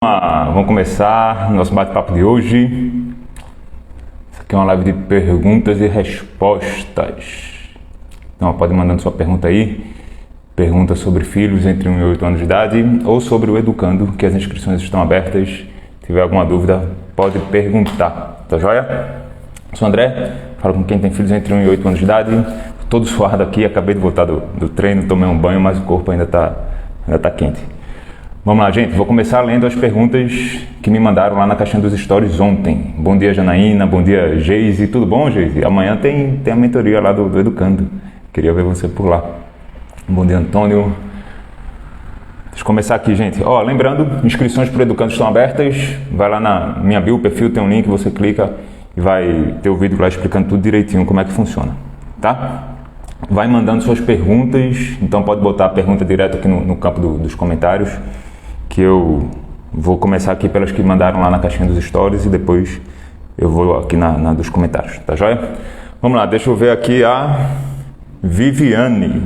Vamos começar o nosso bate-papo de hoje. Isso aqui é uma live de perguntas e respostas. Então, pode ir mandando sua pergunta aí. Pergunta sobre filhos entre 1 e 8 anos de idade ou sobre o Educando, que as inscrições estão abertas. Se tiver alguma dúvida, pode perguntar. Tá joia? Sou André, falo com quem tem filhos entre 1 e 8 anos de idade. Todo suado aqui, acabei de voltar do treino, tomei um banho, mas o corpo ainda tá quente. Vamos lá, gente. Vou começar lendo as perguntas que me mandaram lá na caixinha dos stories ontem. Bom dia, Janaína. Bom dia, Geise. Tudo bom, Geise? Amanhã tem a mentoria lá do Educando. Queria ver você por lá. Bom dia, Antônio. Deixa eu começar aqui, gente. Lembrando, inscrições para o Educando estão abertas. Vai lá na minha bio, perfil, tem um link, você clica e vai ter o vídeo lá explicando tudo direitinho como é que funciona, tá? Vai mandando suas perguntas, então pode botar a pergunta direto aqui no campo dos comentários, que eu vou começar aqui pelas que mandaram lá na caixinha dos stories e depois eu vou aqui na dos comentários, tá joia? Vamos lá, deixa eu ver aqui a Viviane.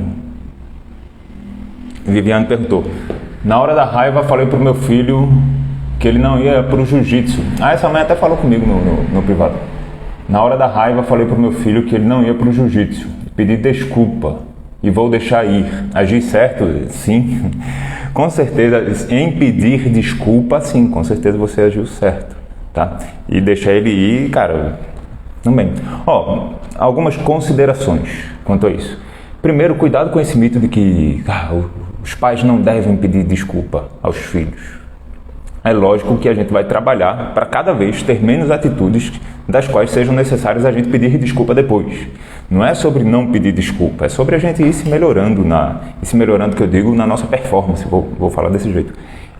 Viviane perguntou: na hora da raiva falei pro meu filho que ele não ia pro jiu-jitsu. Essa mãe até falou comigo no privado. Na hora da raiva falei pro meu filho que ele não ia pro jiu-jitsu. Pedi desculpa e vou deixar ir. Agir certo? Sim. Com certeza, em pedir desculpa, sim, com certeza você agiu certo, tá? E deixar ele ir, cara, também. Algumas considerações quanto a isso. Primeiro, cuidado com esse mito de que os pais não devem pedir desculpa aos filhos. É lógico que a gente vai trabalhar para cada vez ter menos atitudes das quais sejam necessárias a gente pedir desculpa depois. Não é sobre não pedir desculpa, é sobre a gente ir se melhorando, que eu digo, na nossa performance, vou falar desse jeito,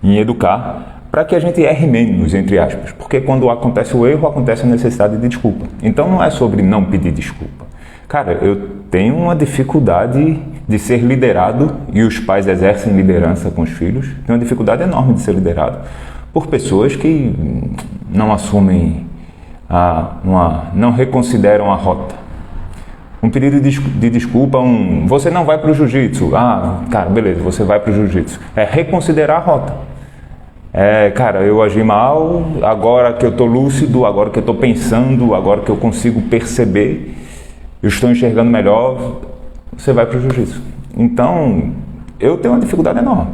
em educar para que a gente erre menos, entre aspas, porque quando acontece o erro, acontece a necessidade de desculpa. Então não é sobre não pedir desculpa. Cara, eu tenho uma dificuldade de ser liderado, e os pais exercem liderança com os filhos, tem uma dificuldade enorme de ser liderado por pessoas que não assumem, não reconsideram a rota. Um pedido de desculpa, você não vai para o jiu-jitsu. Cara, beleza, você vai para o jiu-jitsu. É reconsiderar a rota. Cara, eu agi mal, agora que eu estou lúcido, agora que eu estou pensando, agora que eu consigo perceber, eu estou enxergando melhor, você vai para o jiu-jitsu. Então, eu tenho uma dificuldade enorme.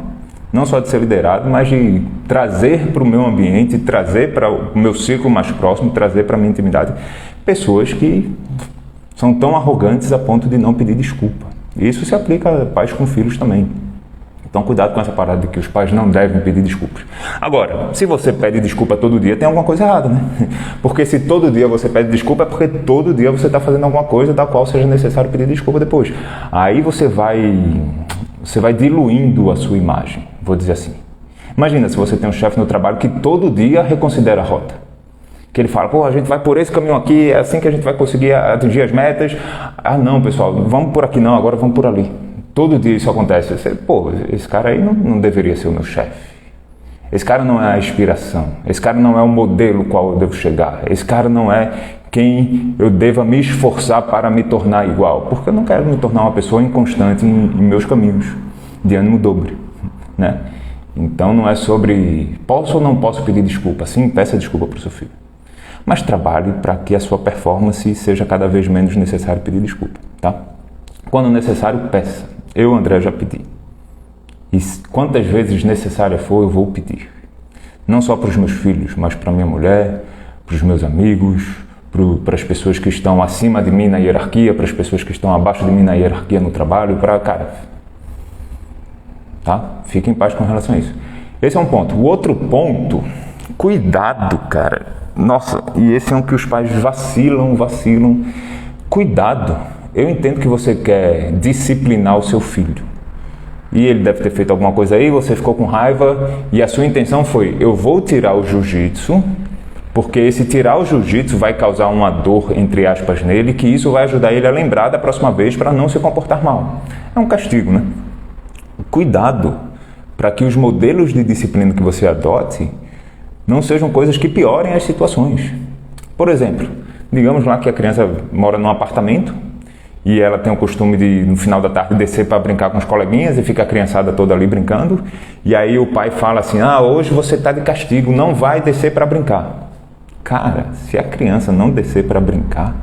Não só de ser liderado, mas de trazer para o meu ambiente, trazer para o meu círculo mais próximo, trazer para a minha intimidade pessoas que são tão arrogantes a ponto de não pedir desculpa. Isso se aplica a pais com filhos também. Então, cuidado com essa parada de que os pais não devem pedir desculpas. Agora, se você pede desculpa todo dia, tem alguma coisa errada, né? Porque se todo dia você pede desculpa, é porque todo dia você está fazendo alguma coisa da qual seja necessário pedir desculpa depois. Aí você vai diluindo a sua imagem, vou dizer assim. Imagina se você tem um chefe no trabalho que todo dia reconsidera a rota. Que ele fala, a gente vai por esse caminho aqui, é assim que a gente vai conseguir atingir as metas. Não, pessoal, vamos por aqui não, agora vamos por ali. Todo dia isso acontece. Esse cara aí não deveria ser o meu chefe. Esse cara não é a inspiração. Esse cara não é o modelo qual eu devo chegar. Esse cara não é quem eu deva me esforçar para me tornar igual. Porque eu não quero me tornar uma pessoa inconstante em meus caminhos, de ânimo dobre, né? Então não é sobre posso ou não posso pedir desculpa. Sim, peça desculpa para o seu filho. Mas trabalhe para que a sua performance seja cada vez menos necessário pedir desculpa, tá? Quando necessário, peça. Eu, André, já pedi. E quantas vezes necessária for, eu vou pedir. Não só para os meus filhos, mas para minha mulher, para os meus amigos, para as pessoas que estão acima de mim na hierarquia, para as pessoas que estão abaixo de mim na hierarquia no trabalho, tá? Fique em paz com relação a isso. Esse é um ponto. O outro ponto, cuidado, cara. Nossa, e esse é um que os pais vacilam. Cuidado. Eu entendo que você quer disciplinar o seu filho. E ele deve ter feito alguma coisa aí, você ficou com raiva e a sua intenção foi, eu vou tirar o jiu-jitsu, porque esse tirar o jiu-jitsu vai causar uma dor, entre aspas, nele, que isso vai ajudar ele a lembrar da próxima vez para não se comportar mal. É um castigo, né? Cuidado para que os modelos de disciplina que você adote não sejam coisas que piorem as situações. Por exemplo, digamos lá que a criança mora num apartamento e ela tem o costume de, no final da tarde, descer para brincar com os coleguinhas e fica a criançada toda ali brincando. E aí o pai fala assim, hoje você está de castigo, não vai descer para brincar. Cara, se a criança não descer para brincar,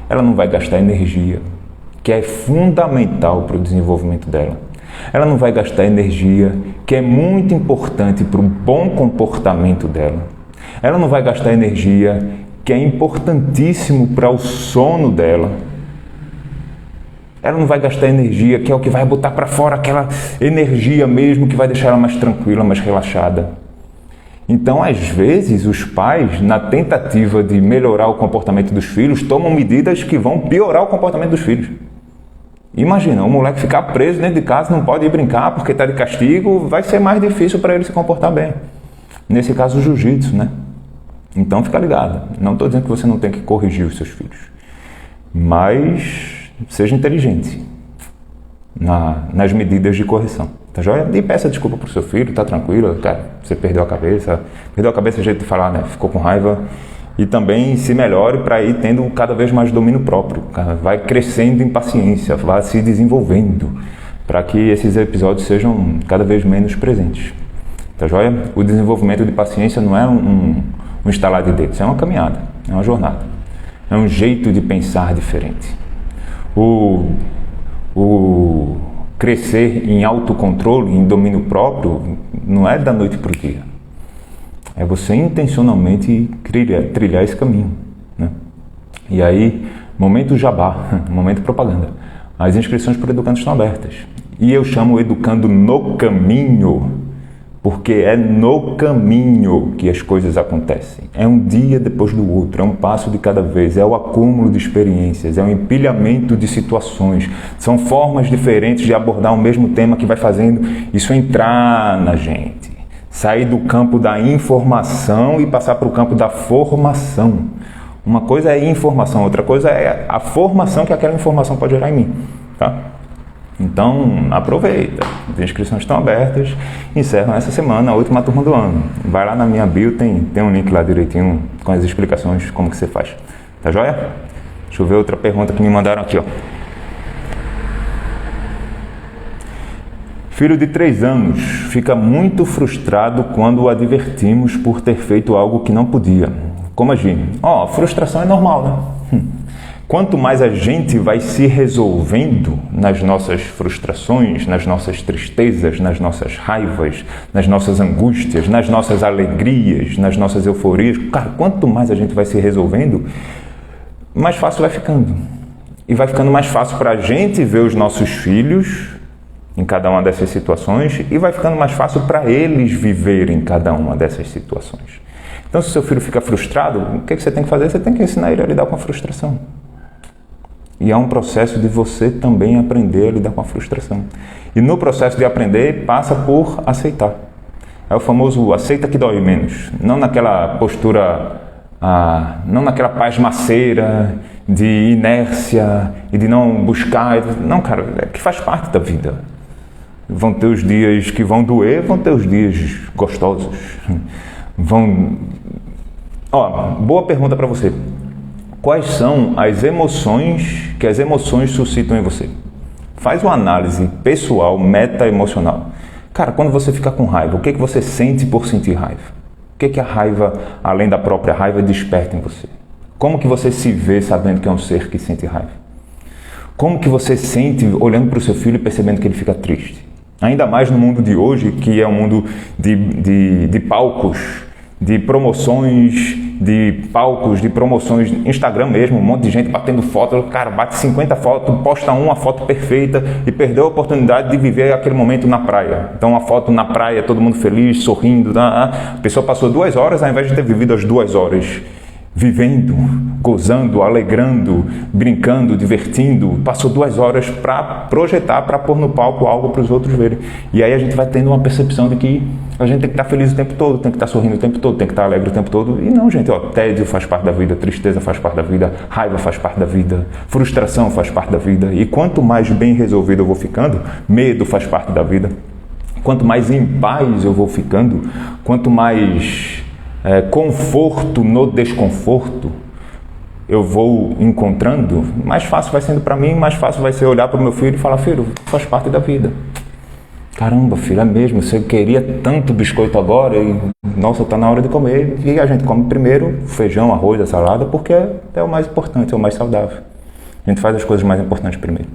ela não vai gastar energia, que é fundamental para o desenvolvimento dela. Ela não vai gastar energia, que é muito importante para o bom comportamento dela. Ela não vai gastar energia, que é importantíssimo para o sono dela. Ela não vai gastar energia, que é o que vai botar para fora aquela energia mesmo, que vai deixar ela mais tranquila, mais relaxada. Então, às vezes, os pais, na tentativa de melhorar o comportamento dos filhos, tomam medidas que vão piorar o comportamento dos filhos. Imagina, o moleque ficar preso dentro de casa, não pode ir brincar porque está de castigo, vai ser mais difícil para ele se comportar bem. Nesse caso, o jiu-jitsu, né? Então, fica ligado. Não estou dizendo que você não tem que corrigir os seus filhos, mas seja inteligente nas medidas de correção, tá joia? E peça desculpa pro seu filho, tá tranquilo, cara, você perdeu a cabeça é jeito de falar, né? Ficou com raiva. E também se melhore para ir tendo cada vez mais domínio próprio, cara. Vai crescendo em paciência, vai se desenvolvendo, para que esses episódios sejam cada vez menos presentes, tá joia? O desenvolvimento de paciência não é um estalar de dedos, é uma caminhada, é uma jornada, é um jeito de pensar diferente. O crescer em autocontrole, em domínio próprio, não é da noite para o dia. É você intencionalmente trilhar esse caminho, né? E aí, momento jabá, momento propaganda. As inscrições para o Educando estão abertas. E eu chamo Educando no Caminho, porque é no caminho que as coisas acontecem. É um dia depois do outro, é um passo de cada vez, é o acúmulo de experiências, é o empilhamento de situações. São formas diferentes de abordar o mesmo tema que vai fazendo isso entrar na gente. Sair do campo da informação e passar para o campo da formação. Uma coisa é informação, outra coisa é a formação que aquela informação pode gerar em mim, tá? Então, aproveita. As inscrições estão abertas. Encerram essa semana a última turma do ano. Vai lá na minha bio, tem um link lá direitinho com as explicações como que você faz. Tá joia? Deixa eu ver outra pergunta que me mandaram aqui, ó. Filho de 3 anos fica muito frustrado quando o advertimos por ter feito algo que não podia. Como agir? Frustração é normal, né? Quanto mais a gente vai se resolvendo nas nossas frustrações, nas nossas tristezas, nas nossas raivas, nas nossas angústias, nas nossas alegrias, nas nossas euforias, cara, quanto mais a gente vai se resolvendo, mais fácil vai ficando. E vai ficando mais fácil para a gente ver os nossos filhos em cada uma dessas situações e vai ficando mais fácil para eles viverem cada uma dessas situações. Então, se seu filho fica frustrado, o que você tem que fazer? Você tem que ensinar ele a lidar com a frustração. E é um processo de você também aprender a lidar com a frustração. E no processo de aprender, passa por aceitar. É o famoso aceita que dói menos. Não naquela postura, não naquela pasmaceira de inércia e de não buscar. Não, cara, é que faz parte da vida. Vão ter os dias que vão doer, vão ter os dias gostosos. Boa pergunta para você. Quais são as emoções que as emoções suscitam em você? Faz uma análise pessoal, meta-emocional. Cara, quando você fica com raiva, o que você sente por sentir raiva? O que a raiva, além da própria raiva, desperta em você? Como que você se vê sabendo que é um ser que sente raiva? Como que você sente olhando para o seu filho e percebendo que ele fica triste? Ainda mais no mundo de hoje, que é um mundo de palcos, de promoções, Instagram mesmo, um monte de gente batendo foto, cara, bate 50 fotos, posta uma foto perfeita e perdeu a oportunidade de viver aquele momento na praia. Então, uma foto na praia, todo mundo feliz, sorrindo, a pessoa passou 2 horas ao invés de ter vivido as 2 horas. Vivendo, gozando, alegrando, brincando, divertindo, passou 2 horas para projetar, para pôr no palco algo para os outros verem. E aí a gente vai tendo uma percepção de que a gente tem que estar feliz o tempo todo, tem que estar sorrindo o tempo todo, tem que estar alegre o tempo todo. E não, gente, tédio faz parte da vida, tristeza faz parte da vida, raiva faz parte da vida, frustração faz parte da vida. E quanto mais bem resolvido eu vou ficando, medo faz parte da vida. Quanto mais em paz eu vou ficando, quanto mais conforto no desconforto, eu vou encontrando, mais fácil vai sendo para mim, mais fácil vai ser olhar para o meu filho e falar, filho, faz parte da vida. Caramba, filho, é mesmo, você queria tanto biscoito agora e, nossa, tá na hora de comer. E a gente come primeiro feijão, arroz, a salada, porque é o mais importante, é o mais saudável. A gente faz as coisas mais importantes primeiro.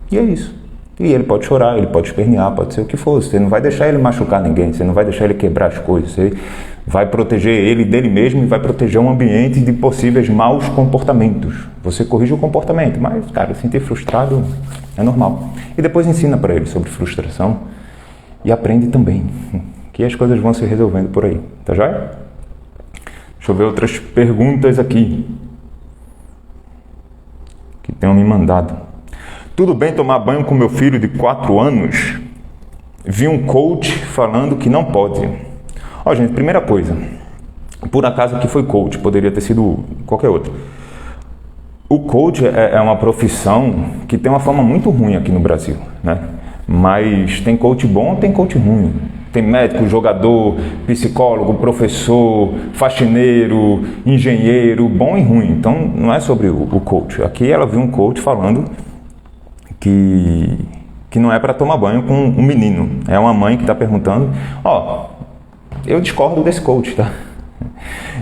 E é isso. E ele pode chorar, ele pode espernear, pode ser o que for. Você não vai deixar ele machucar ninguém, você não vai deixar ele quebrar as coisas. Você vai proteger ele dele mesmo e vai proteger um ambiente de possíveis maus comportamentos. Você corrige o comportamento, mas, cara, sentir frustrado é normal. E depois ensina para ele sobre frustração e aprende também que as coisas vão se resolvendo por aí. Tá joia? Deixa eu ver outras perguntas aqui que tenham me mandado. Tudo bem tomar banho com meu filho de 4 anos? Vi um coach falando que não pode. Ó, gente, primeira coisa, por acaso que foi coach, poderia ter sido qualquer outro. O coach é uma profissão que tem uma fama muito ruim aqui no Brasil, né? Mas tem coach bom, tem coach ruim. Tem médico, jogador, psicólogo, professor, faxineiro, engenheiro, bom e ruim. Então não é sobre o coach. Aqui ela viu um coach falando que não é para tomar banho com um menino. É uma mãe que está perguntando, eu discordo desse coach, tá?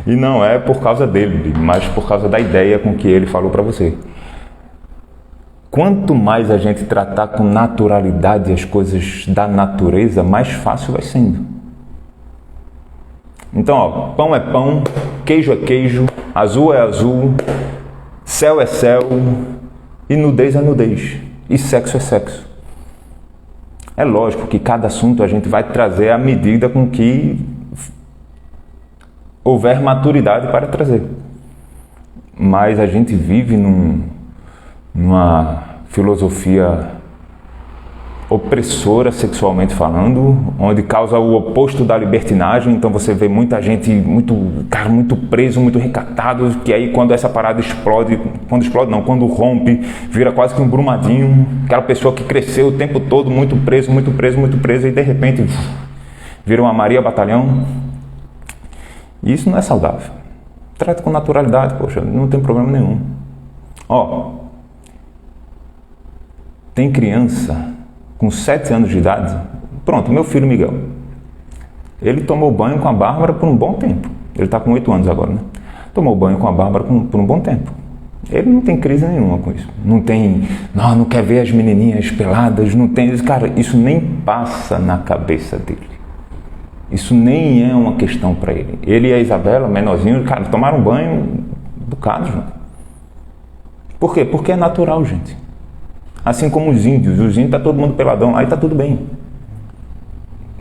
E não é por causa dele, mas por causa da ideia com que ele falou para você. Quanto mais a gente tratar com naturalidade as coisas da natureza, mais fácil vai sendo. Então, pão é pão, queijo é queijo, azul é azul, céu é céu, e nudez é nudez, e sexo é sexo. É lógico que cada assunto a gente vai trazer à medida com que houver maturidade para trazer. Mas a gente vive numa filosofia opressora sexualmente falando, onde causa o oposto da libertinagem. Então você vê muita gente muito preso, muito recatado, que aí quando essa parada explode, quando rompe, vira quase que um brumadinho, aquela pessoa que cresceu o tempo todo muito preso, e de repente vira uma Maria Batalhão. E isso não é saudável. Trata com naturalidade, poxa, não tem problema nenhum. Tem criança com 7 anos de idade, pronto, meu filho Miguel, ele tomou banho com a Bárbara por um bom tempo. Ele está com 8 anos agora, né? Tomou banho com a Bárbara por um bom tempo. Ele não tem crise nenhuma com isso. Não quer ver as menininhas peladas, não tem... Cara, isso nem passa na cabeça dele. Isso nem é uma questão para ele. Ele e a Isabela, menorzinho, cara, tomaram banho bocados. Por quê? Porque é natural, gente. Assim como os índios tá todo mundo peladão, aí tá tudo bem.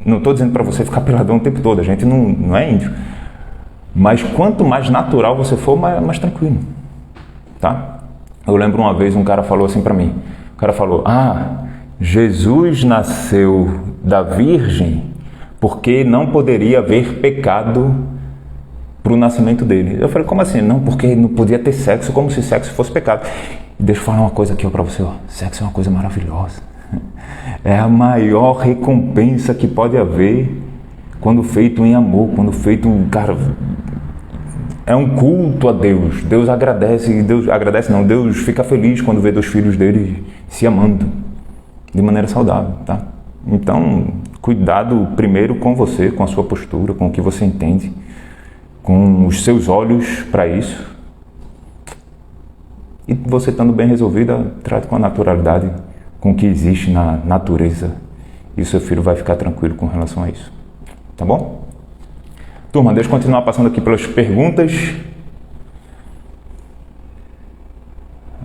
Não estou dizendo para você ficar peladão o tempo todo, a gente não é índio. Mas quanto mais natural você for, mais tranquilo. Tá? Eu lembro uma vez um cara falou assim para mim. O cara falou, Jesus nasceu da Virgem porque não poderia haver pecado para o nascimento dele. Eu falei, como assim? Não, porque não podia ter sexo, como se sexo fosse pecado. Deixa eu falar uma coisa aqui para você. Sexo é uma coisa maravilhosa. É a maior recompensa que pode haver quando feito em amor, quando feito, cara, é um culto a Deus. Deus fica feliz quando vê 2 filhos dele se amando de maneira saudável, tá? Então, cuidado primeiro com você, com a sua postura, com o que você entende, com os seus olhos para isso. E você estando bem resolvida, trate com a naturalidade com o que existe na natureza. E o seu filho vai ficar tranquilo com relação a isso. Tá bom? Turma, deixa eu continuar passando aqui pelas perguntas.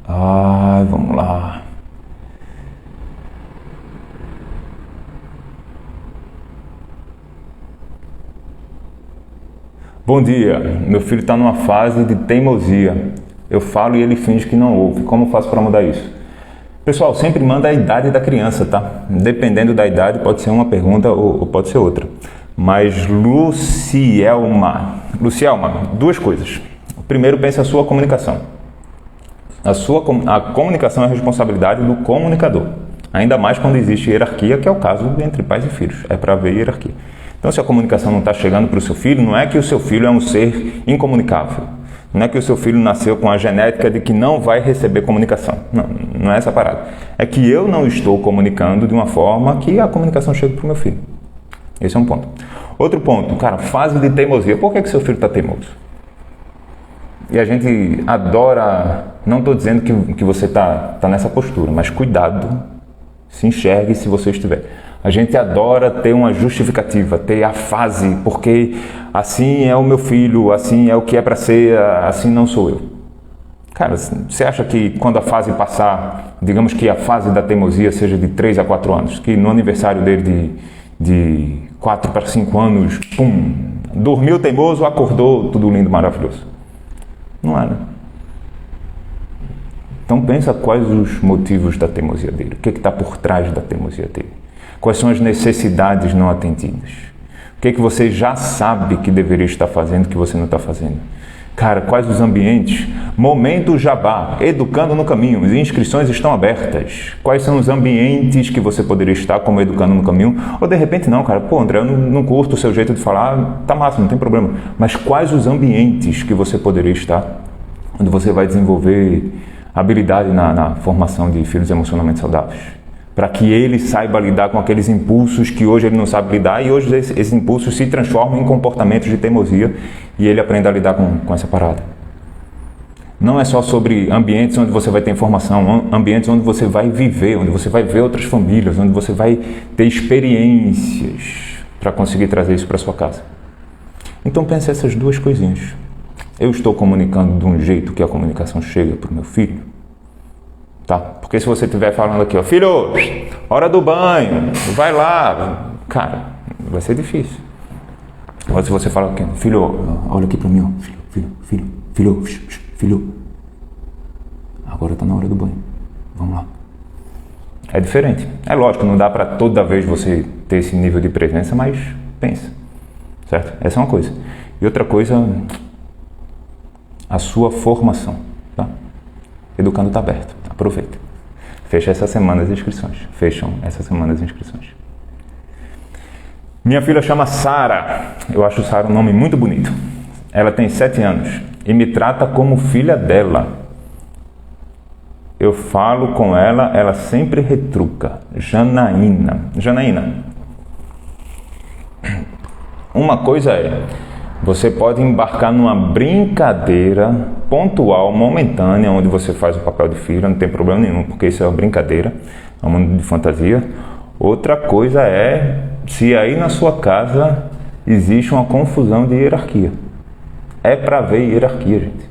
Vamos lá. Bom dia, meu filho está numa fase de teimosia. Eu falo e ele finge que não ouve. Como faço para mudar isso? Pessoal, sempre manda a idade da criança, tá? Dependendo da idade, pode ser uma pergunta ou pode ser outra. Mas Lucielma, 2 coisas. Primeiro, pense a sua comunicação. A comunicação é a responsabilidade do comunicador. Ainda mais quando existe hierarquia, que é o caso entre pais e filhos. É para haver hierarquia. Então, se a comunicação não está chegando para o seu filho, não é que o seu filho é um ser incomunicável. Não é que o seu filho nasceu com a genética de que não vai receber comunicação. Não, não é essa parada. É que eu não estou comunicando de uma forma que a comunicação chegue para o meu filho. Esse é um ponto. Outro ponto, cara, fase de teimosia. Por que seu filho está teimoso? E a gente adora... Não estou dizendo que você está nessa postura, mas cuidado, se enxergue se você estiver. A gente adora ter uma justificativa, ter a fase, porque assim é o meu filho, assim é o que é para ser, assim não sou eu. Cara, você acha que quando a fase passar, digamos que a fase da teimosia seja de 3 a 4 anos, que no aniversário dele de 4 para 5 anos, pum, dormiu teimoso, acordou, tudo lindo, maravilhoso? Não é, né? Então pensa quais os motivos da teimosia dele, o que está por trás da teimosia dele. Quais são as necessidades não atendidas? O que você já sabe que deveria estar fazendo que você não está fazendo? Cara, quais os ambientes? Momento Jabá, Educando no Caminho. As inscrições estão abertas. Quais são os ambientes que você poderia estar como Educando no Caminho? Ou de repente não, cara. Pô, André, eu não curto o seu jeito de falar. Tá massa, não tem problema. Mas quais os ambientes que você poderia estar onde você vai desenvolver habilidade na formação de filhos emocionalmente saudáveis? Para que ele saiba lidar com aqueles impulsos que hoje ele não sabe lidar e hoje esses impulsos se transformam em comportamentos de teimosia e ele aprenda a lidar com essa parada. Não é só sobre ambientes onde você vai ter informação, ambientes onde você vai viver, onde você vai ver outras famílias, onde você vai ter experiências para conseguir trazer isso para sua casa. Então pense essas duas coisinhas. Eu estou comunicando de um jeito que a comunicação chega para o meu filho? Tá? Porque se você estiver falando aqui, ó, filho, hora do banho, vai lá, cara, vai ser difícil. Agora se você fala aqui, filho, olha aqui para mim, ó, filho, agora tá na hora do banho, vamos lá. É diferente. É lógico, não dá para toda vez você ter esse nível de presença, mas pensa, certo? Essa é uma coisa. E outra coisa, a sua formação, tá? Educando está aberto. Aproveita. Fecha essa semana as inscrições. Fecham essa semana as inscrições. Minha filha chama Sara. Eu acho Sara um nome muito bonito. Ela tem 7 anos e me trata como filha dela. Eu falo com ela, ela sempre retruca. Janaína. Uma coisa é, você pode embarcar numa brincadeira pontual, momentânea, onde você faz o papel de filho, não tem problema nenhum, porque isso é uma brincadeira, é um mundo de fantasia. Outra coisa é se aí na sua casa existe uma confusão de hierarquia. É para ver hierarquia, gente.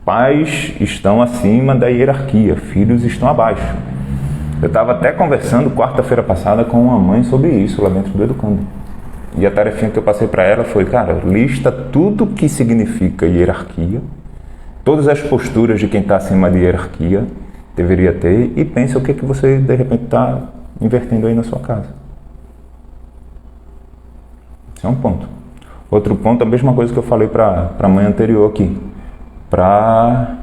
Pais estão acima da hierarquia, filhos estão abaixo. Eu estava até conversando quarta-feira passada com uma mãe sobre isso lá dentro do Educando. E a tarefinha que eu passei para ela foi, cara, lista tudo que significa hierarquia, todas as posturas de quem está acima de hierarquia deveria ter e pensa o que você, de repente, está invertendo aí na sua casa. Esse é um ponto. Outro ponto, a mesma coisa que eu falei para a mãe anterior aqui, para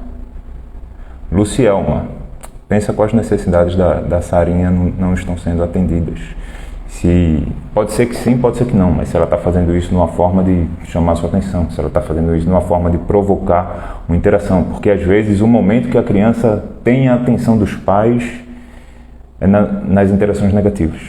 Lucielma. Pensa quais necessidades da Sarinha não estão sendo atendidas. Pode ser que sim, pode ser que não, mas se ela está fazendo isso numa forma de chamar sua atenção, se ela está fazendo isso numa forma de provocar uma interação, porque às vezes o momento que a criança tem a atenção dos pais é nas interações negativas.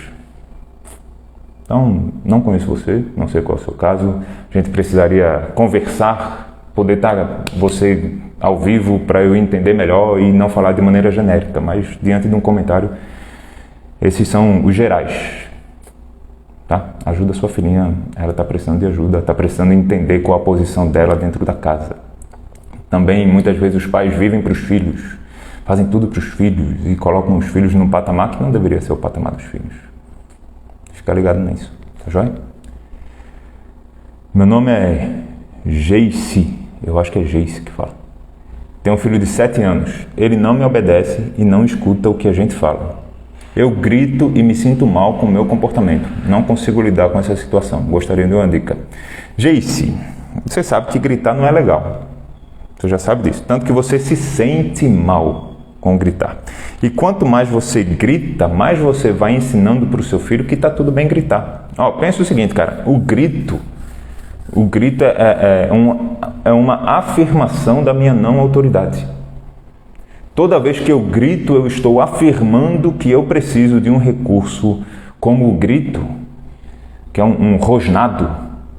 Então, não conheço você, não sei qual é o seu caso, a gente precisaria conversar, poder estar você ao vivo para eu entender melhor e não falar de maneira genérica, mas diante de um comentário, esses são os gerais. Tá? Ajuda a sua filhinha, ela está precisando de ajuda, está precisando entender qual a posição dela dentro da casa. Também, muitas vezes, os pais vivem para os filhos, fazem tudo para os filhos e colocam os filhos num patamar que não deveria ser o patamar dos filhos. Fica ligado nisso, tá joia? Meu nome é Geice, eu acho que é Geice que fala. Tenho um filho de 7 anos, ele não me obedece e não escuta o que a gente fala. Eu grito e me sinto mal com o meu comportamento. Não consigo lidar com essa situação. Gostaria de uma dica. Geice, você sabe que gritar não é legal. Você já sabe disso. Tanto que você se sente mal com gritar. E quanto mais você grita, mais você vai ensinando para o seu filho que está tudo bem gritar. Ó, pensa o seguinte, cara, o grito é uma afirmação da minha não autoridade. Toda vez que eu grito, eu estou afirmando que eu preciso de um recurso como o grito, que é um rosnado,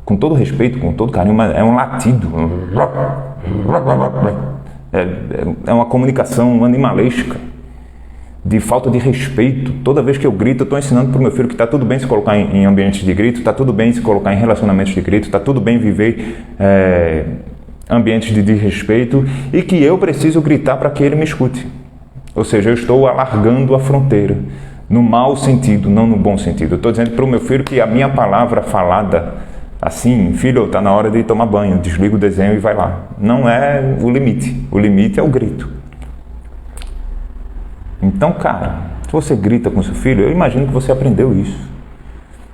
com todo respeito, com todo carinho, mas é um latido. É uma comunicação animalesca, de falta de respeito. Toda vez que eu grito, eu estou ensinando para o meu filho que está tudo bem se colocar em ambientes de grito, está tudo bem se colocar em relacionamentos de grito, está tudo bem viver ambientes de desrespeito e que eu preciso gritar para que ele me escute. Ou seja, eu estou alargando a fronteira, no mau sentido, não no bom sentido. Eu estou dizendo para o meu filho que a minha palavra falada, assim, filho, está na hora de tomar banho, desliga o desenho e vai lá. Não é o limite é o grito. Então, cara, se você grita com seu filho, eu imagino que você aprendeu isso.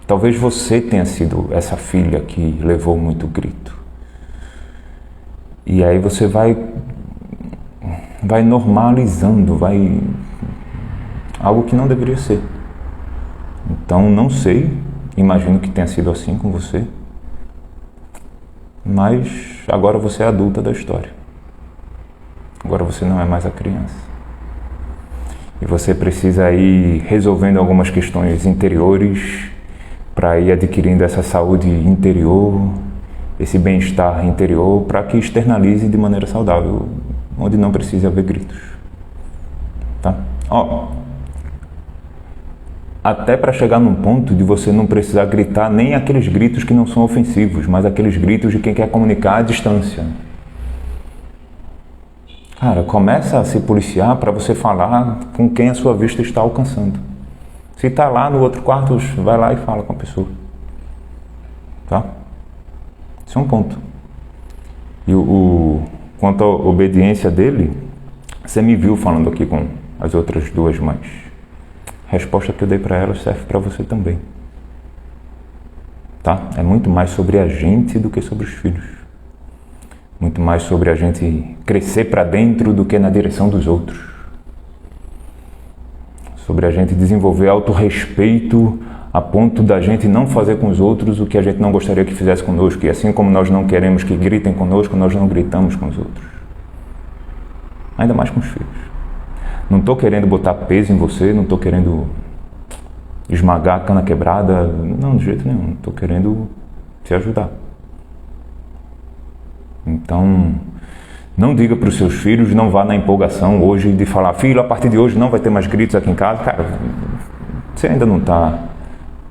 Talvez você tenha sido essa filha que levou muito grito. E aí você vai normalizando, algo que não deveria ser. Então, não sei, imagino que tenha sido assim com você, mas agora você é adulta da história. Agora você não é mais a criança. E você precisa ir resolvendo algumas questões interiores para ir adquirindo essa saúde interior, esse bem-estar interior, para que externalize de maneira saudável, onde não precisa haver gritos. Tá? Até para chegar num ponto de você não precisar gritar nem aqueles gritos que não são ofensivos, mas aqueles gritos de quem quer comunicar à distância. Cara, começa a se policiar para você falar com quem a sua vista está alcançando. Se está lá no outro quarto, vai lá e fala com a pessoa. Tá? Esse é um ponto. E quanto à obediência dele, você me viu falando aqui com as outras duas mães. A resposta que eu dei para elas serve para você também. Tá? É muito mais sobre a gente do que sobre os filhos. Muito mais sobre a gente crescer para dentro do que na direção dos outros. Sobre a gente desenvolver autorrespeito a ponto da gente não fazer com os outros o que a gente não gostaria que fizesse conosco. E assim como nós não queremos que gritem conosco, nós não gritamos com os outros. Ainda mais com os filhos. Não estou querendo botar peso em você, não estou querendo esmagar a cana quebrada. Não, de jeito nenhum. Estou querendo te ajudar. Então, não diga para os seus filhos, não vá na empolgação hoje de falar, filho, a partir de hoje não vai ter mais gritos aqui em casa. Cara, você ainda não está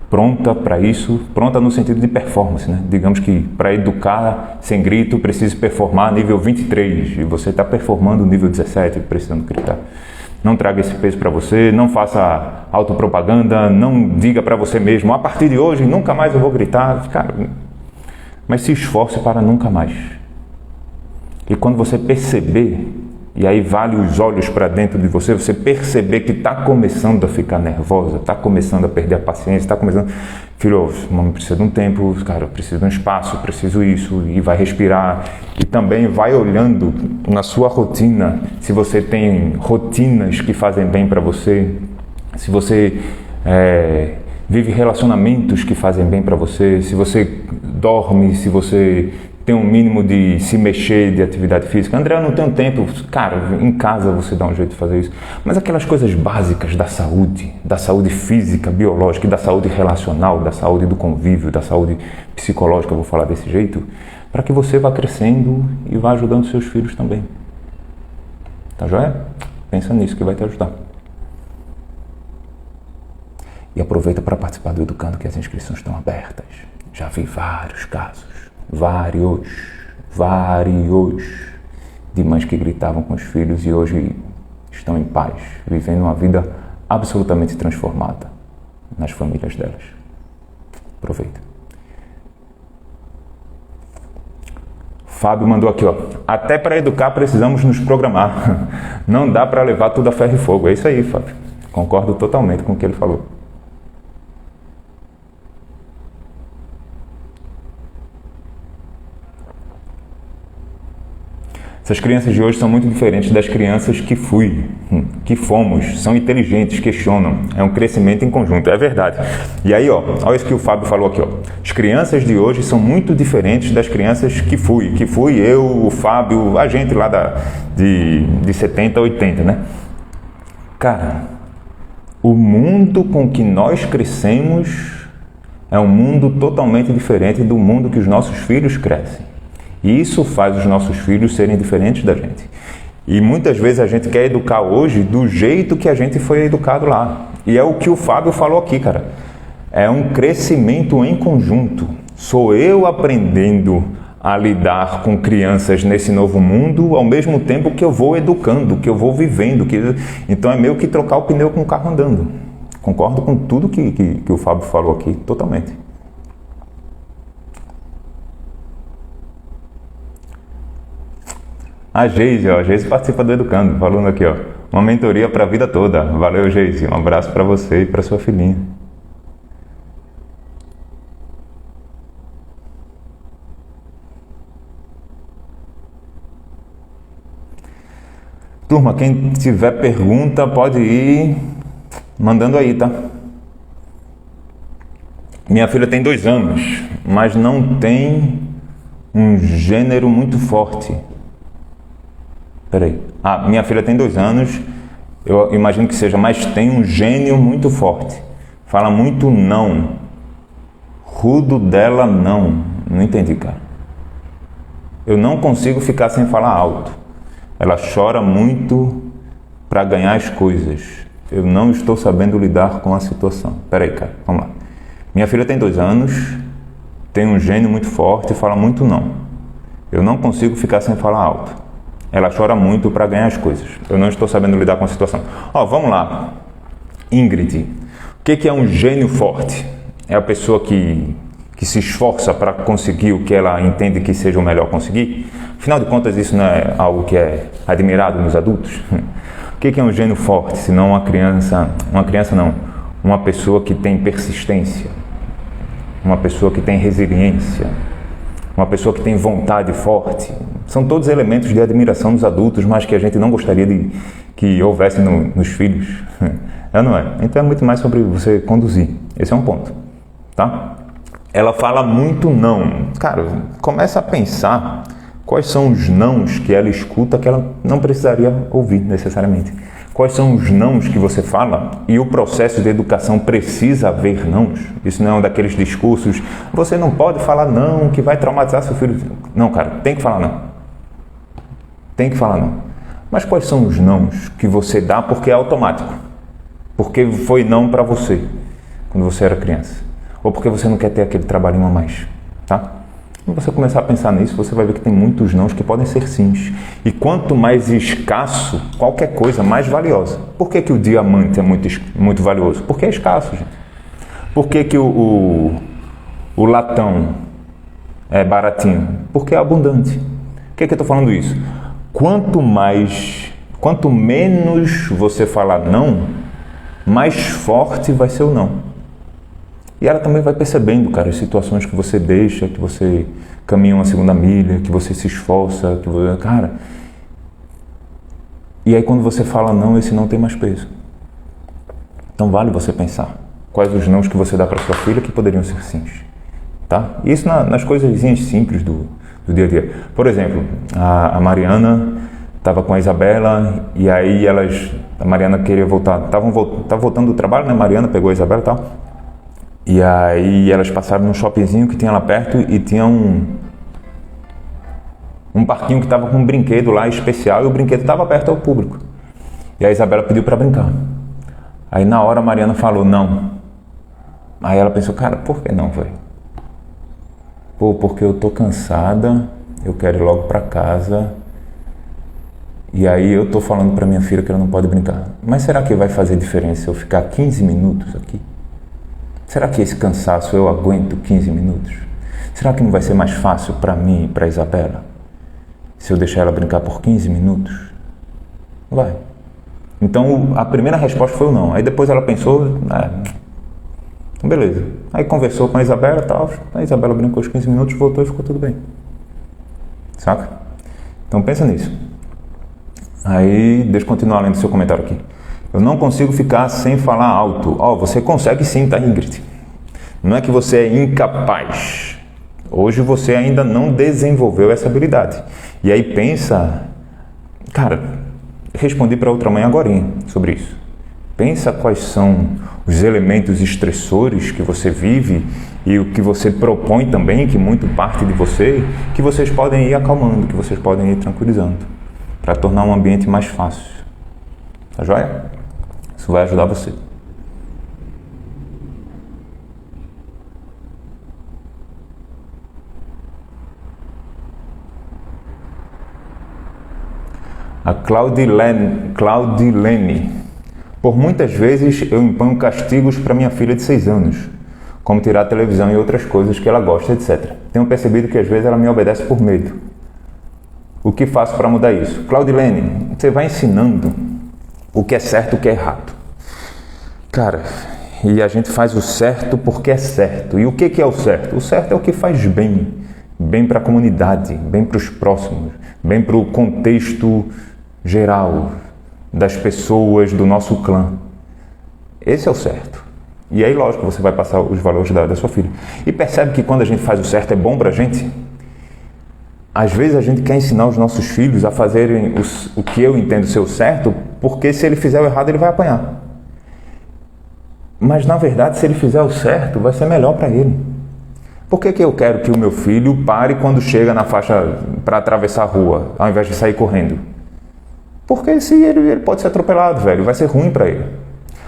pronta para isso, pronta no sentido de performance, né? Digamos que para educar sem grito, precisa performar nível 23 e você está performando nível 17, precisando gritar. Não traga esse peso para você, não faça autopropaganda, não diga para você mesmo, a partir de hoje nunca mais eu vou gritar. Cara, mas se esforce para nunca mais. E quando você perceber, e aí vale os olhos para dentro de você, você perceber que está começando a ficar nervosa, está começando a perder a paciência, está começando... Filho, mamãe precisa de um tempo, cara, eu preciso de um espaço, preciso isso, e vai respirar. E também vai olhando na sua rotina, se você tem rotinas que fazem bem para você, se você vive relacionamentos que fazem bem para você, se você dorme, se você... tem um mínimo de se mexer, de atividade física. André, eu não tenho tempo. Cara, em casa você dá um jeito de fazer isso. Mas aquelas coisas básicas da saúde física, biológica, da saúde relacional, da saúde do convívio, da saúde psicológica, eu vou falar desse jeito, para que você vá crescendo e vá ajudando seus filhos também. Tá joia? Pensa nisso que vai te ajudar. E aproveita para participar do Educando, que as inscrições estão abertas. Já vi vários casos. Vários de mães que gritavam com os filhos e hoje estão em paz, vivendo uma vida absolutamente transformada nas famílias delas. Aproveita. Fábio mandou aqui, ó. Até para educar precisamos nos programar. Não dá para levar tudo a ferro e fogo. É isso aí, Fábio. Concordo totalmente com o que ele falou. Essas crianças de hoje são muito diferentes das crianças que que fomos. São inteligentes, questionam. É um crescimento em conjunto, é verdade. E aí, olha isso que o Fábio falou aqui, As crianças de hoje são muito diferentes das crianças que fui eu, o Fábio, a gente lá de 70, 80, né? Cara, o mundo com que nós crescemos é um mundo totalmente diferente do mundo que os nossos filhos crescem. E isso faz os nossos filhos serem diferentes da gente. E muitas vezes a gente quer educar hoje do jeito que a gente foi educado lá. E é o que o Fábio falou aqui, cara. É um crescimento em conjunto. Sou eu aprendendo a lidar com crianças nesse novo mundo, ao mesmo tempo que eu vou educando, que eu vou vivendo. Então é meio que trocar o pneu com o carro andando. Concordo com tudo que o Fábio falou aqui, totalmente. A Geise participa do Educando, falando aqui, uma mentoria para a vida toda. Valeu, Geise, um abraço para você e para sua filhinha. Turma, quem tiver pergunta pode ir mandando aí, tá? Minha filha tem 2 anos, mas não tem um gênero muito forte. Peraí. Minha filha tem 2 anos, eu imagino que seja, mas tem um gênio muito forte. Fala muito não. Rudo dela não. Não entendi, cara. Eu não consigo ficar sem falar alto. Ela chora muito para ganhar as coisas. Eu não estou sabendo lidar com a situação. Peraí, cara, vamos lá. Minha filha tem 2 anos, tem um gênio muito forte e fala muito não. Eu não consigo ficar sem falar alto. Ela chora muito para ganhar as coisas. Eu não estou sabendo lidar com a situação. Vamos lá. Ingrid, o que é um gênio forte? É a pessoa que se esforça para conseguir o que ela entende que seja o melhor conseguir? Afinal de contas, isso não é algo que é admirado nos adultos? O que é um gênio forte, se não uma pessoa que tem persistência, uma pessoa que tem resiliência, uma pessoa que tem vontade forte. São todos elementos de admiração dos adultos, mas que a gente não gostaria de que houvesse nos filhos. Não é? Então é muito mais sobre você conduzir. Esse é um ponto, tá? Ela fala muito não. Cara, começa a pensar quais são os nãos que ela escuta que ela não precisaria ouvir necessariamente. Quais são os nãos que você fala e o processo de educação precisa haver nãos. Isso não é um daqueles discursos, você não pode falar não, que vai traumatizar seu filho. Não, cara, tem que falar não. Tem que falar não. Mas quais são os nãos que você dá porque é automático? Porque foi não para você, quando você era criança. Ou porque você não quer ter aquele trabalhinho a mais, tá? Quando você começar a pensar nisso, você vai ver que tem muitos nãos que podem ser sims. E quanto mais escasso, qualquer coisa mais valiosa. Por que o diamante é muito valioso? Porque é escasso, gente. Por que o latão é baratinho? Porque é abundante. Por que eu estou falando isso? Quanto menos você falar não, mais forte vai ser o não. E ela também vai percebendo, cara, as situações que você deixa, que você caminha uma segunda milha, que você se esforça, cara. E aí quando você fala não, esse não tem mais peso. Então vale você pensar quais os nãos que você dá para sua filha que poderiam ser sims, tá? Isso nas coisinhas simples do dia a dia. Por exemplo, a Mariana estava com a Isabela e aí a Mariana queria voltar, tava voltando do trabalho, né? Mariana pegou a Isabela e tal. E aí elas passaram num shoppingzinho que tinha lá perto e tinha um parquinho que estava com um brinquedo lá especial e o brinquedo estava aberto ao público. E a Isabela pediu para brincar. Aí na hora a Mariana falou não. Aí ela pensou, cara, por que não, velho? Porque eu tô cansada, eu quero ir logo para casa. E aí eu tô falando para minha filha que ela não pode brincar. Mas será que vai fazer diferença eu ficar 15 minutos aqui? Será que esse cansaço eu aguento 15 minutos? Será que não vai ser mais fácil para mim e para a Isabela? Se eu deixar ela brincar por 15 minutos? Vai. Então a primeira resposta foi o não. Aí depois ela pensou, beleza. Aí conversou com a Isabela e tal. A Isabela brincou os 15 minutos, voltou e ficou tudo bem. Saca? Então pensa nisso. Aí, deixa eu continuar lendo seu comentário aqui. Eu não consigo ficar sem falar alto. Você consegue sim, tá, Ingrid? Não é que você é incapaz. Hoje você ainda não desenvolveu essa habilidade. E aí pensa... Cara, respondi para outra mãe agorinha sobre isso. Pensa quais são os elementos estressores que você vive e o que você propõe também, que muito parte de você, que vocês podem ir acalmando, que vocês podem ir tranquilizando, para tornar um ambiente mais fácil. Tá joia? Isso vai ajudar você. A Claudilene. Por muitas vezes eu imponho castigos para minha filha de 6 anos, como tirar a televisão e outras coisas que ela gosta, etc. Tenho percebido que às vezes ela me obedece por medo. O que faço para mudar isso? Claudilene, você vai ensinando o que é certo e o que é errado. Cara, e a gente faz o certo porque é certo. E o que é o certo? O certo é o que faz bem. Bem para a comunidade, bem para os próximos, bem para o contexto geral das pessoas do nosso clã. Esse é o certo. E aí, lógico, você vai passar os valores da sua filha. E percebe que quando a gente faz o certo é bom pra gente? Às vezes a gente quer ensinar os nossos filhos a fazerem o que eu entendo ser o certo, porque se ele fizer o errado ele vai apanhar. Mas na verdade, se ele fizer o certo, vai ser melhor para ele. Por que eu quero que o meu filho pare quando chega na faixa para atravessar a rua, ao invés de sair correndo? Porque se ele pode ser atropelado, velho, vai ser ruim para ele.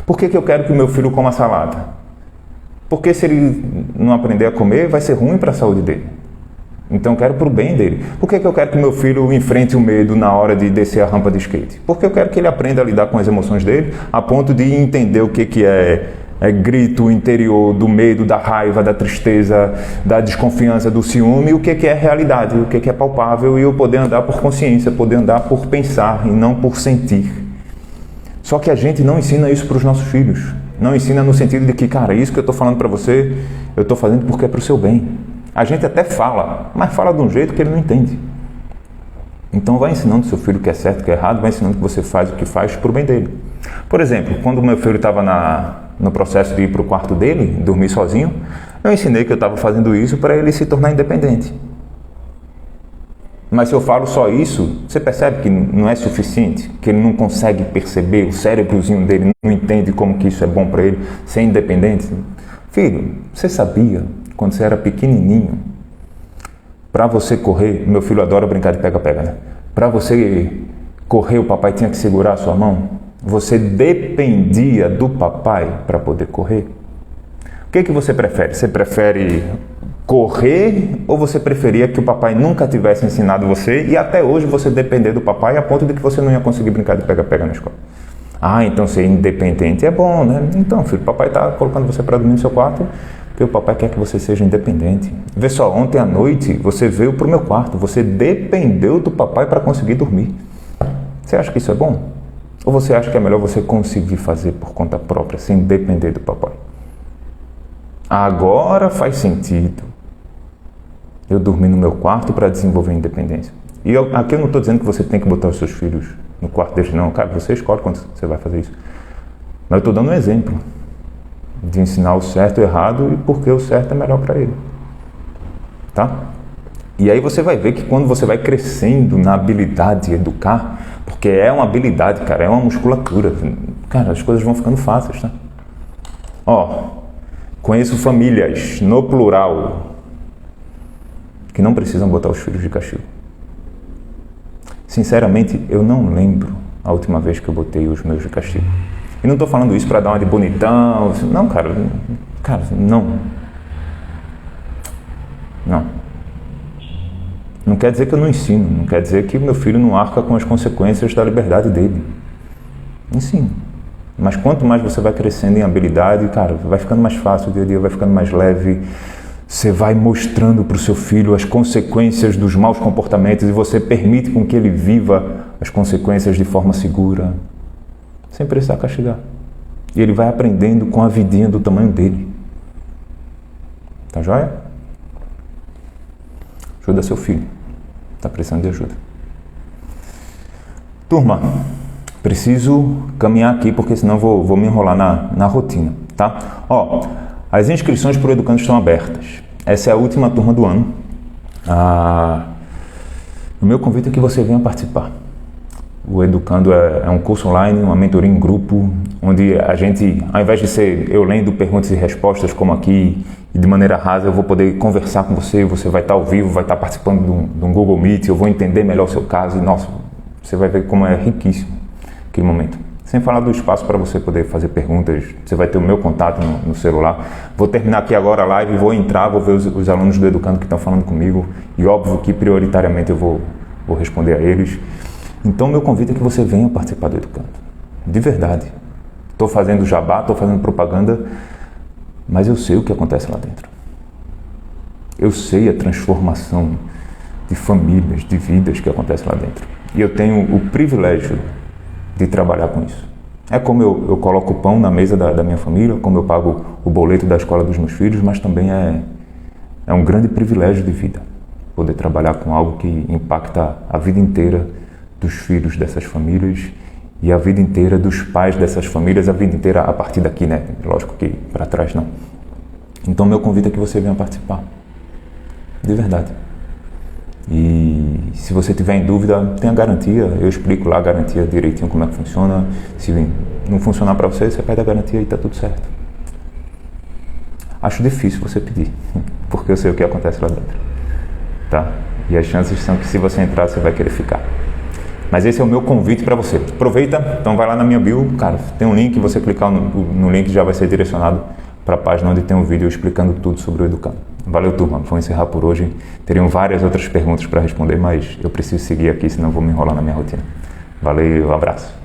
Por que eu quero que o meu filho coma salada? Porque se ele não aprender a comer, vai ser ruim para a saúde dele. Então eu quero para o bem dele. Por que eu quero que o meu filho enfrente o medo na hora de descer a rampa de skate? Porque eu quero que ele aprenda a lidar com as emoções dele, a ponto de entender o que é grito interior, do medo, da raiva, da tristeza, da desconfiança, do ciúme, o que é realidade, o que é palpável, e eu poder andar por consciência, poder andar por pensar e não por sentir. Só que a gente não ensina isso para os nossos filhos. Não ensina no sentido de que, cara, isso que eu estou falando para você, eu estou fazendo porque é para o seu bem. A gente até fala, mas fala de um jeito que ele não entende. Então vai ensinando seu filho o que é certo, o que é errado, vai ensinando que você faz o que faz para o bem dele. Por exemplo, quando o meu filho estava no processo de ir para o quarto dele, dormir sozinho, eu ensinei que eu estava fazendo isso para ele se tornar independente. Mas se eu falo só isso, você percebe que não é suficiente, que ele não consegue perceber, o cérebrozinho dele não entende como que isso é bom para ele ser independente? Filho, você sabia, quando você era pequenininho, para você correr, meu filho adora brincar de pega-pega, né? Para você correr, o papai tinha que segurar a sua mão? Você dependia do papai para poder correr? O que você prefere? Você prefere correr ou você preferia que o papai nunca tivesse ensinado você e até hoje você depender do papai a ponto de que você não ia conseguir brincar de pega-pega na escola? Então ser independente é bom, né? Então, filho, o papai está colocando você para dormir no seu quarto porque o papai quer que você seja independente. Vê só, ontem à noite você veio para o meu quarto, você dependeu do papai para conseguir dormir. Você acha que isso é bom? Ou você acha que é melhor você conseguir fazer por conta própria, sem depender do papai? Agora faz sentido eu dormir no meu quarto para desenvolver a independência. E aqui eu não estou dizendo que você tem que botar os seus filhos no quarto deles, não. Cara, você escolhe quando você vai fazer isso. Mas eu estou dando um exemplo de ensinar o certo e o errado e porque o certo é melhor para ele. Tá? E aí você vai ver que quando você vai crescendo na habilidade de educar, porque é uma habilidade, cara, é uma musculatura, cara, as coisas vão ficando fáceis, tá? Conheço famílias, no plural, que não precisam botar os filhos de castigo. Sinceramente, eu não lembro a última vez que eu botei os meus de castigo. E não estou falando isso para dar uma de bonitão, não, cara, não. Não. Não quer dizer que eu não ensino, não quer dizer que meu filho não arca com as consequências da liberdade dele. Ensino. Mas quanto mais você vai crescendo em habilidade, cara, vai ficando mais fácil, o dia a dia vai ficando mais leve. Você vai mostrando para o seu filho as consequências dos maus comportamentos e você permite com que ele viva as consequências de forma segura, sem precisar castigar. E ele vai aprendendo com a vidinha do tamanho dele. Tá joia? Ajuda seu filho. Está precisando de ajuda. Turma, preciso caminhar aqui porque senão vou me enrolar na rotina, tá? Ó, as inscrições para o Educando estão abertas. Essa é a última turma do ano. O meu convite é que você venha participar. O Educando é um curso online, uma mentoria em grupo, onde a gente, ao invés de ser eu lendo perguntas e respostas como aqui, e de maneira rasa, eu vou poder conversar com você, você vai estar ao vivo, vai estar participando de um Google Meet, eu vou entender melhor o seu caso e, nossa, você vai ver como é riquíssimo aquele momento. Sem falar do espaço para você poder fazer perguntas, você vai ter o meu contato no celular. Vou terminar aqui agora a live, vou entrar, vou ver os alunos do Educando que estão falando comigo e óbvio que prioritariamente eu vou responder a eles. Então, meu convite é que você venha participar do Educando. De verdade. Estou fazendo jabá, estou fazendo propaganda, mas eu sei o que acontece lá dentro. Eu sei a transformação de famílias, de vidas que acontece lá dentro. E eu tenho o privilégio de trabalhar com isso. É como eu coloco o pão na mesa da minha família, como eu pago o boleto da escola dos meus filhos, mas também é um grande privilégio de vida poder trabalhar com algo que impacta a vida inteira dos filhos dessas famílias e a vida inteira dos pais dessas famílias, a vida inteira a partir daqui, né? Lógico que para trás não. Então, meu convite é que você venha participar. De verdade. E se você tiver em dúvida, tem a garantia. Eu explico lá a garantia direitinho como é que funciona. Se não funcionar para você, você pede a garantia e está tudo certo. Acho difícil você pedir, porque eu sei o que acontece lá dentro. Tá? E as chances são que se você entrar, você vai querer ficar. Mas esse é o meu convite para você. Aproveita, então vai lá na minha bio, cara, tem um link, você clicar no link já vai ser direcionado para a página onde tem um vídeo explicando tudo sobre o Educando. Valeu, turma, vou encerrar por hoje. Teriam várias outras perguntas para responder, mas eu preciso seguir aqui, senão vou me enrolar na minha rotina. Valeu, abraço.